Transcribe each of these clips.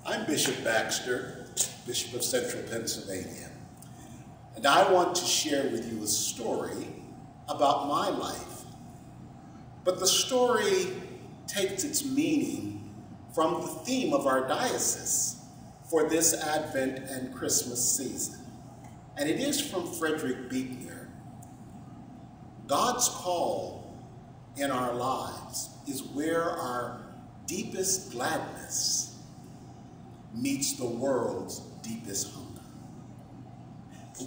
I'm Bishop Baxter, Bishop of Central Pennsylvania, and I want to share with you a story about my life. But the story takes its meaning from the theme of our diocese for this Advent and Christmas season. And it is from Frederick Buechner. God's call in our lives is where our deepest gladness meets the world's deepest hunger.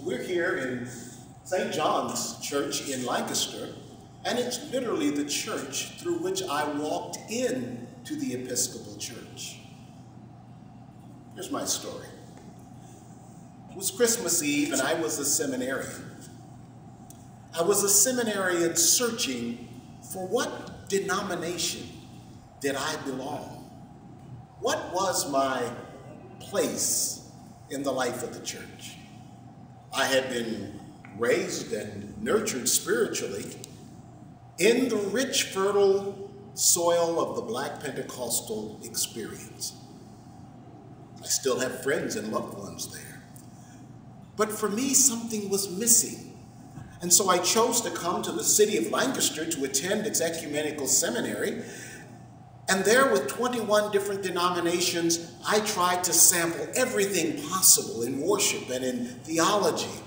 We're here in St. John's Church in Lancaster, and it's literally the church through which I walked in to the Episcopal Church. Here's my story. It was Christmas Eve, and I was a seminarian. I was a seminarian searching for what denomination did I belong? What was my place in the life of the church? I had been raised and nurtured spiritually in the rich, fertile soil of the Black Pentecostal experience. I still have friends and loved ones there. But for me, something was missing. And so I chose to come to the city of Lancaster to attend its ecumenical seminary. And there, with 21 different denominations, I tried to sample everything possible in worship and in theology.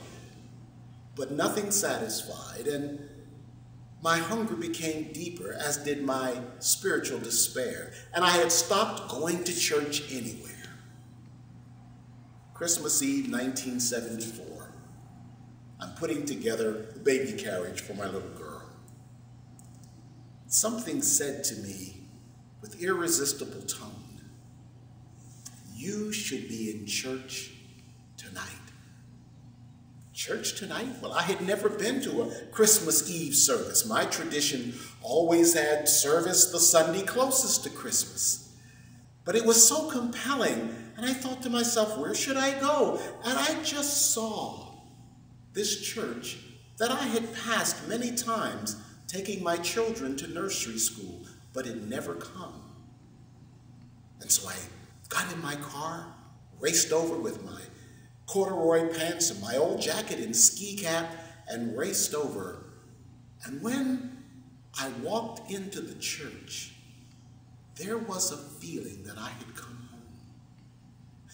But nothing satisfied, and my hunger became deeper, as did my spiritual despair. And I had stopped going to church anywhere. Christmas Eve, 1974. I'm putting together the baby carriage for my little girl. Something said to me with irresistible tone, "You should be in church tonight." Church tonight? Well, I had never been to a Christmas Eve service. My tradition always had service the Sunday closest to Christmas. But it was so compelling, and I thought to myself, where should I go? And I just saw this church that I had passed many times taking my children to nursery school, but it never come. And so I got in my car, raced over with my corduroy pants and my old jacket and ski cap, and raced over. And when I walked into the church, there was a feeling that I had come home.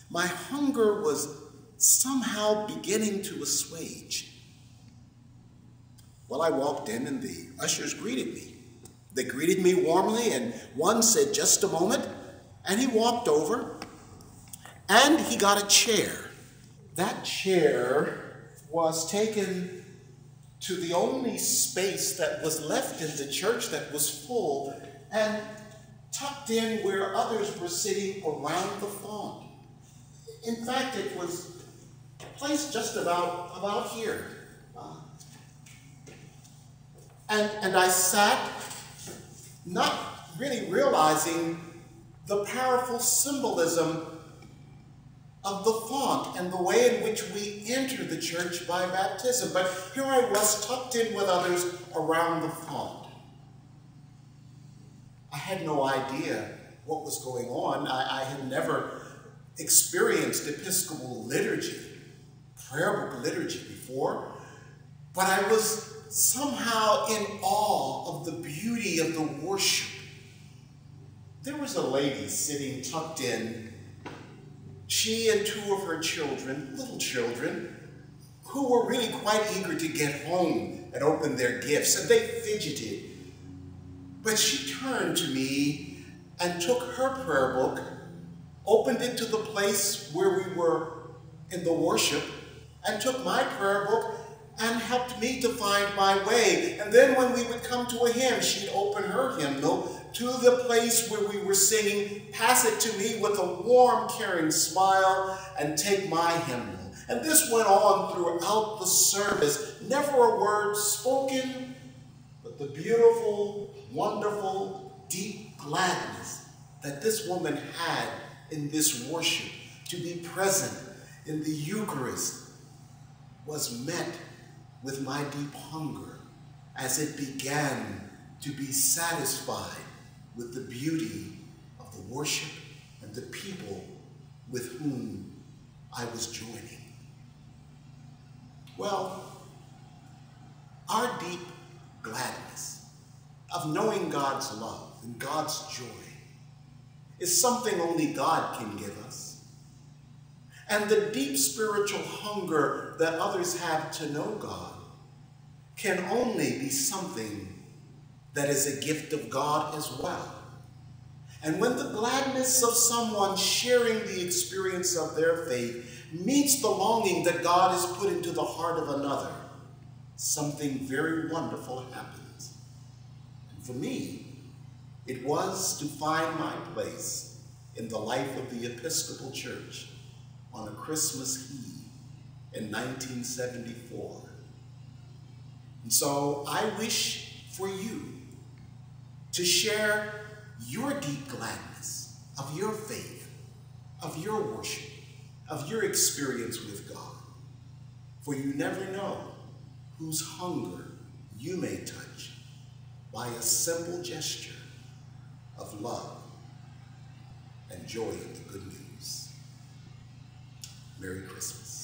My hunger was somehow beginning to assuage. Well, I walked in and the ushers greeted me. They greeted me warmly, and one said, "Just a moment," and he walked over and he got a chair. That chair was taken to the only space that was left in the church that was full and tucked in where others were sitting around the font. In fact, it was placed just about here. And I sat, not really realizing the powerful symbolism of the font and the way in which we enter the church by baptism. But here I was, tucked in with others around the font. I had no idea what was going on. I had never experienced Episcopal liturgy, prayer book liturgy before, but I was somehow in awe of the beauty of the worship. There was a lady sitting tucked in, she and two of her children, little children, who were really quite eager to get home and open their gifts, and they fidgeted. But she turned to me and took her prayer book, opened it to the place where we were in the worship, and took my prayer book and helped me to find my way. And then when we would come to a hymn, she'd open her hymnal to the place where we were singing, pass it to me with a warm, caring smile, and take my hymnal. And this went on throughout the service, never a word spoken, but the beautiful, wonderful, deep gladness that this woman had in this worship, to be present in the Eucharist, was met with my deep hunger as it began to be satisfied with the beauty of the worship and the people with whom I was joining? Well, our deep gladness of knowing God's love and God's joy is something only God can give us. And the deep spiritual hunger that others have to know God can only be something that is a gift of God as well. And when the gladness of someone sharing the experience of their faith meets the longing that God has put into the heart of another, something very wonderful happens. And for me, it was to find my place in the life of the Episcopal Church on a Christmas Eve in 1974. And so I wish for you to share your deep gladness of your faith, of your worship, of your experience with God. For you never know whose hunger you may touch by a simple gesture of love and joy in the good news. Merry Christmas.